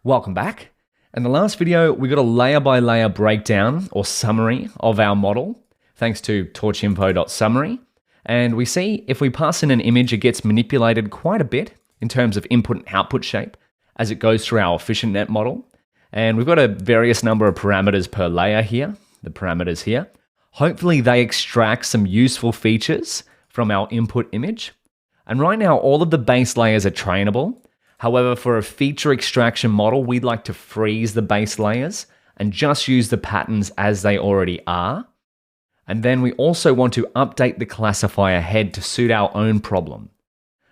Welcome back. In the last video, we got a layer by layer breakdown or summary of our model, thanks to torchinfo.summary. And we see if we pass in an image, it gets manipulated quite a bit in terms of input and output shape as it goes through our efficient net model. And we've got a various number of parameters per layer here, the parameters here. Hopefully they extract some useful features from our input image. And right now, all of the base layers are trainable. However, for a feature extraction model, we'd like to freeze the base layers and just use the patterns as they already are. And then we also want to update the classifier head to suit our own problem.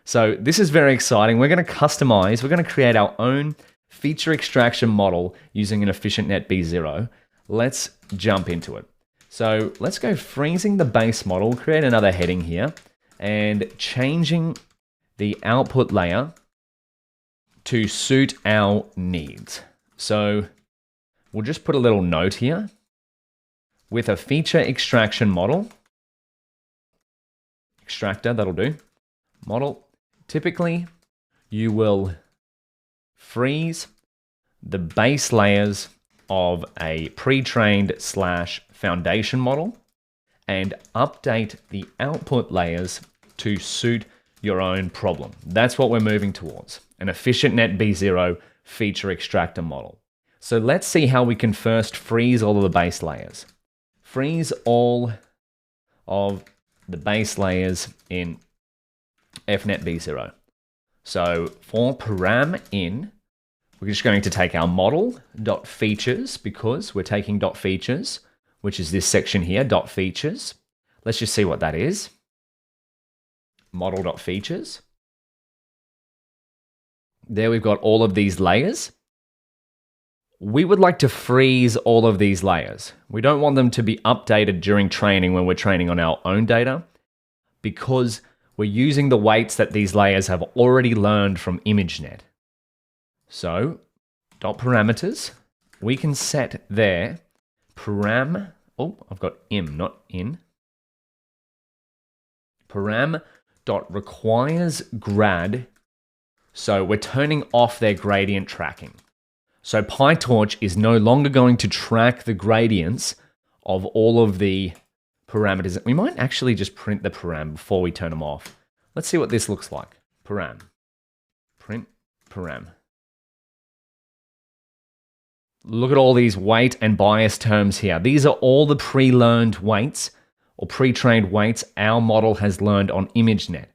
So this is very exciting. We're going to customize, we're going to create our own feature extraction model using an efficient net B0. Let's jump into it. So let's go freezing the base model, create another heading here, and changing the output layer to suit our needs. So we'll just put a little note here. With a feature extraction model, extractor, that'll do, model, typically you will freeze the base layers of a pre-trained / foundation model and update the output layers to suit your own problem. That's what we're moving towards, an efficient net B0 feature extractor model. So let's see how we can first freeze all of the base layers. Freeze all of the base layers in fnet B0. So for param in, we're just going to take our model.features because we're taking .features, which is this section here, .features. Let's just see what that is. Model.features. There we've got all of these layers. We would like to freeze all of these layers. We don't want them to be updated during training when we're training on our own data because we're using the weights that these layers have already learned from ImageNet. So, .parameters, we can set there param, oh, I've got im, not in. Param.requires grad, so we're turning off their gradient tracking. So PyTorch is no longer going to track the gradients of all of the parameters. We might actually just print the param before we turn them off. Let's see what this looks like. Param. Print param. Look at all these weight and bias terms here. These are all the pre-learned weights or pre-trained weights our model has learned on ImageNet.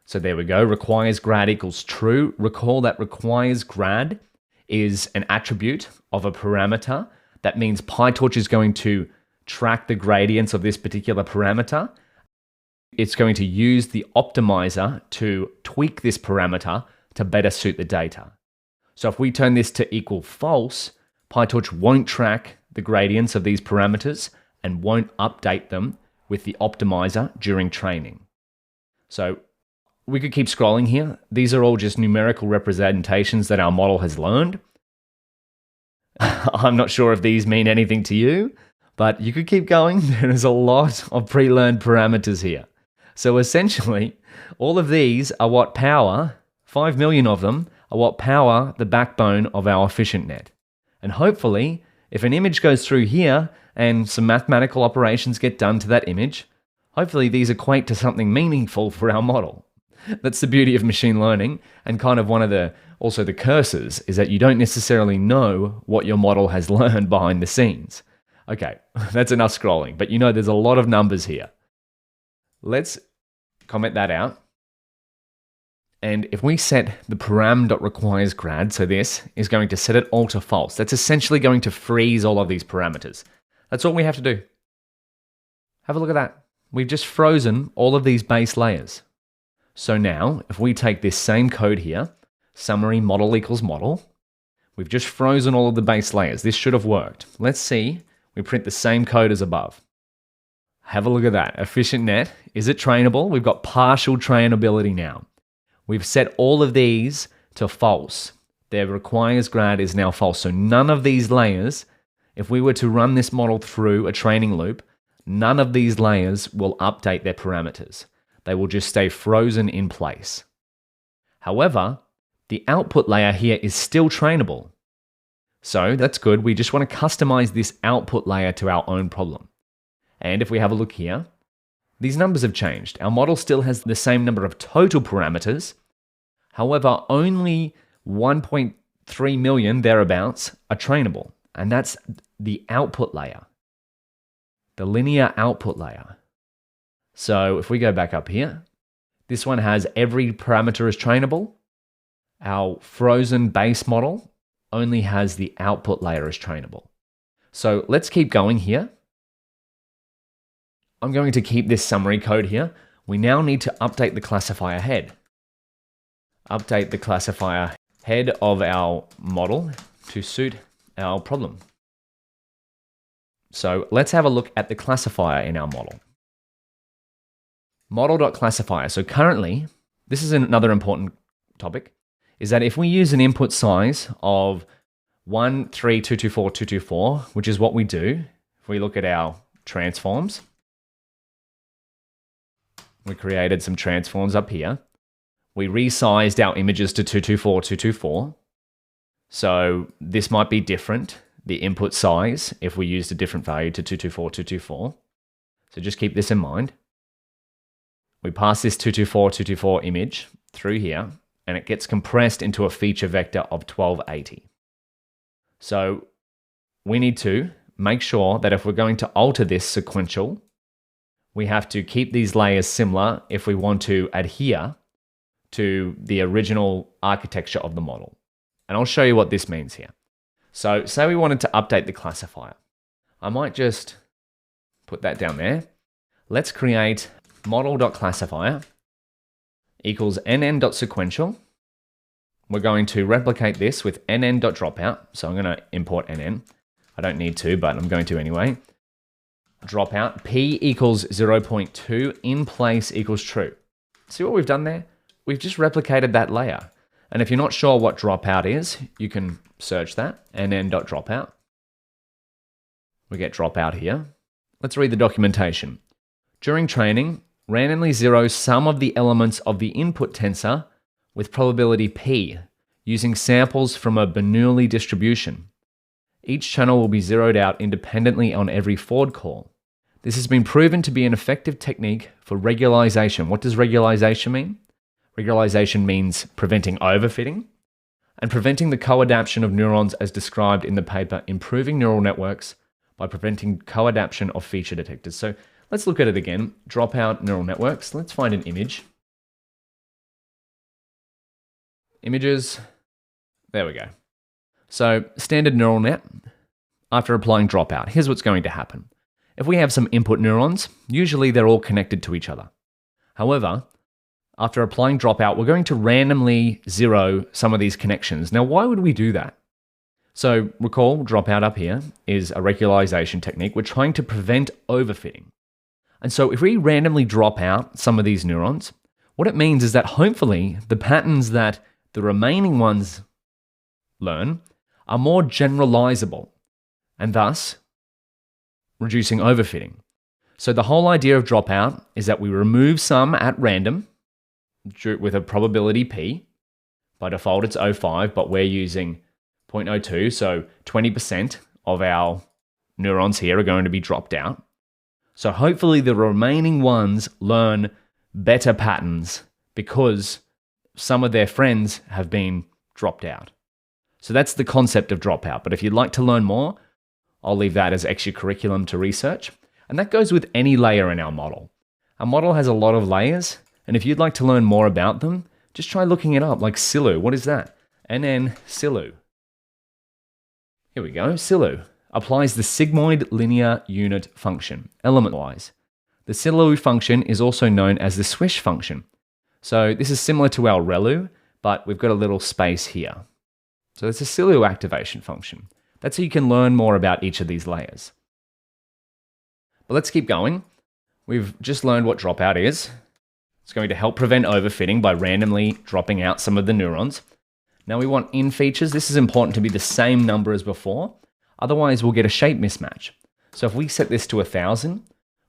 So there we go. Requires grad equals true. Recall that requires grad is an attribute of a parameter. That means PyTorch is going to track the gradients of this particular parameter. It's going to use the optimizer to tweak this parameter to better suit the data. So if we turn this to equal false, PyTorch won't track the gradients of these parameters and won't update them with the optimizer during training. So we could keep scrolling here. These are all just numerical representations that our model has learned. I'm not sure if these mean anything to you, but you could keep going. There's a lot of pre-learned parameters here. So essentially, all of these are what power, 5 million of them, are what power the backbone of our efficient net. And hopefully, if an image goes through here and some mathematical operations get done to that image, hopefully these equate to something meaningful for our model. That's the beauty of machine learning, and kind of one of the curses is that you don't necessarily know what your model has learned behind the scenes. Okay, that's enough scrolling, but you know there's a lot of numbers here. Let's comment that out. And if we set the param.requires grad, so this is going to set it all to false. That's essentially going to freeze all of these parameters. That's all we have to do. Have a look at that. We've just frozen all of these base layers. So now, if we take this same code here, summary model equals model, we've just frozen all of the base layers. This should have worked. Let's see, we print the same code as above. Have a look at that. Efficient net, is it trainable? We've got partial trainability now. We've set all of these to false. Their requires grad is now false. So none of these layers, if we were to run this model through a training loop, none of these layers will update their parameters. They will just stay frozen in place. However, the output layer here is still trainable. So that's good. We just want to customize this output layer to our own problem. And if we have a look here, these numbers have changed. Our model still has the same number of total parameters. However, only 1.3 million thereabouts are trainable. And that's the output layer, the linear output layer. So if we go back up here, this one has every parameter is trainable. Our frozen base model only has the output layer as trainable. So let's keep going here. I'm going to keep this summary code here. We now need to update the classifier head. Update the classifier head of our model to suit our problem. So let's have a look at the classifier in our model. Model.classifier. So currently, this is another important topic, is that if we use an input size of 1322424, which is what we do, if we look at our transforms, we created some transforms up here. We resized our images to 224224. So this might be different, the input size, if we used a different value to 224224. So just keep this in mind. We pass this 224224 image through here, and it gets compressed into a feature vector of 1280. So we need to make sure that if we're going to alter this sequential, we have to keep these layers similar if we want to adhere to the original architecture of the model. And I'll show you what this means here. So say we wanted to update the classifier. I might just put that down there. Let's create model.classifier equals nn.sequential. We're going to replicate this with nn.dropout. So I'm going to import nn. I don't need to, but I'm going to anyway. Dropout, p equals 0.2, in place equals true. See what we've done there? We've just replicated that layer. And if you're not sure what dropout is, you can search that, nn.dropout. We get dropout here. Let's read the documentation. During training, randomly zero some of the elements of the input tensor with probability p, using samples from a Bernoulli distribution. Each channel will be zeroed out independently on every forward call. This has been proven to be an effective technique for regularization. What does regularization mean? Regularization means preventing overfitting and preventing the co-adaption of neurons as described in the paper Improving Neural Networks by Preventing Co-adaption of Feature Detectors. So let's look at it again. Dropout neural networks. Let's find an image. Images. There we go. So standard neural net, after applying dropout, here's what's going to happen. If we have some input neurons, usually they're all connected to each other. However, after applying dropout, we're going to randomly zero some of these connections. Now, why would we do that? So recall, dropout up here is a regularization technique. We're trying to prevent overfitting. And so if we randomly drop out some of these neurons, what it means is that hopefully the patterns that the remaining ones learn are more generalizable and thus reducing overfitting. So the whole idea of dropout is that we remove some at random with a probability p. By default, it's 0.5, but we're using 0.02, so 20% of our neurons here are going to be dropped out. So hopefully the remaining ones learn better patterns because some of their friends have been dropped out. So that's the concept of dropout. But if you'd like to learn more, I'll leave that as extracurriculum to research. And that goes with any layer in our model. Our model has a lot of layers, and if you'd like to learn more about them, just try looking it up, like SILU. What is that? NN SILU. Here we go, SILU. Applies the sigmoid linear unit function, element-wise. The SILU function is also known as the swish function. So this is similar to our ReLU, but we've got a little space here. So it's a SILU activation function. That's how you can learn more about each of these layers. But let's keep going. We've just learned what dropout is. It's going to help prevent overfitting by randomly dropping out some of the neurons. Now we want in features. This is important to be the same number as before. Otherwise, we'll get a shape mismatch. So if we set this to 1000,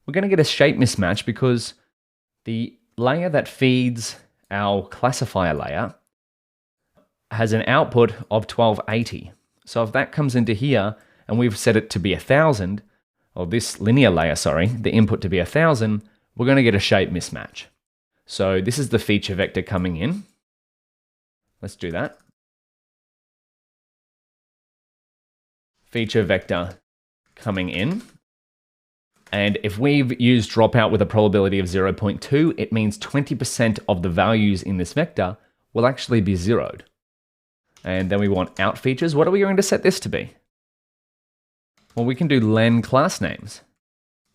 we're going to get a shape mismatch because the layer that feeds our classifier layer has an output of 1280. So if that comes into here and we've set it to be 1,000, or this linear layer, sorry, the input to be 1,000, we're going to get a shape mismatch. So this is the feature vector coming in. Let's do that. Feature vector coming in. And if we've used dropout with a probability of 0.2, it means 20% of the values in this vector will actually be zeroed. And then we want out features. What are we going to set this to be? Well, we can do len class names.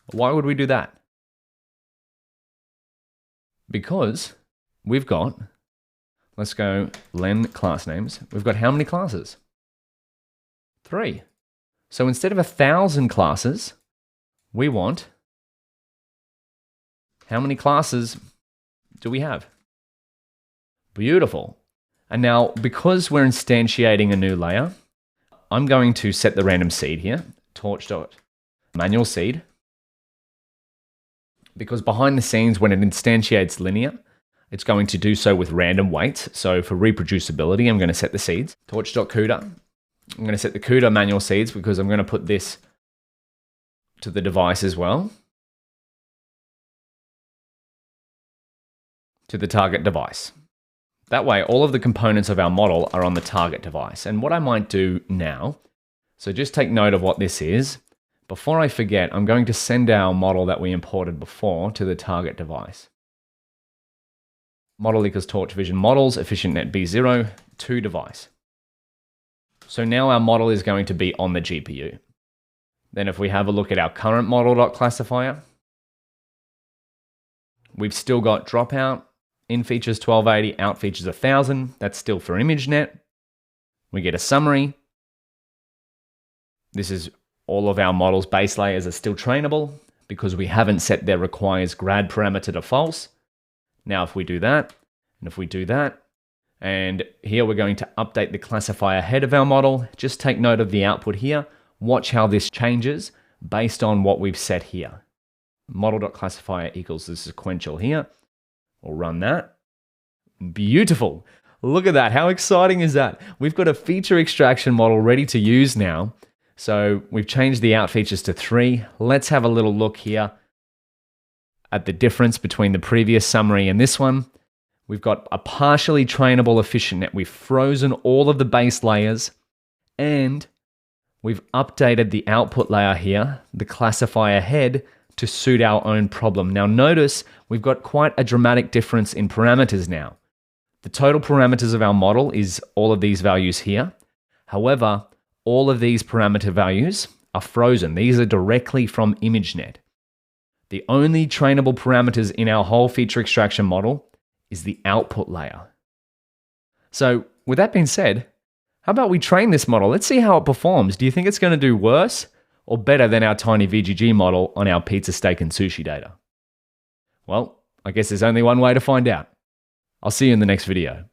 Why would we do that? Because we've got, let's go len class names. We've got how many classes? 3. So instead of 1,000 classes, we want, how many classes do we have? Beautiful. And now, because we're instantiating a new layer, I'm going to set the random seed here, torch.manual seed, because behind the scenes, when it instantiates linear, it's going to do so with random weights. So for reproducibility, I'm going to set the seeds, torch.CUDA. I'm going to set the CUDA manual seeds because I'm going to put this to the device as well, to the target device. That way, all of the components of our model are on the target device. And what I might do now, so just take note of what this is. Before I forget, I'm going to send our model that we imported before to the target device. Model equals torch vision models, efficient net B0 to device. So now our model is going to be on the GPU. Then if we have a look at our current model.classifier, we've still got dropout, in features 1280, out features 1,000. That's still for ImageNet. We get a summary. This is all of our models' base layers are still trainable because we haven't set their requires grad parameter to false. Now if we do that, and if we do that, and here we're going to update the classifier head of our model. Just take note of the output here. Watch how this changes based on what we've set here. Model.classifier equals the sequential here. We'll run that. Beautiful. Look at that. How exciting is that? We've got a feature extraction model ready to use now. So we've changed the out features to 3. Let's have a little look here at the difference between the previous summary and this one. We've got a partially trainable efficient net. We've frozen all of the base layers and we've updated the output layer here, the classifier head, to suit our own problem. Now notice we've got quite a dramatic difference in parameters now. The total parameters of our model is all of these values here. However, all of these parameter values are frozen. These are directly from ImageNet. The only trainable parameters in our whole feature extraction model is the output layer. So with that being said, how about we train this model? Let's see how it performs. Do you think it's going to do worse or better than our tiny VGG model on our pizza, steak, and sushi data? Well, I guess there's only one way to find out. I'll see you in the next video.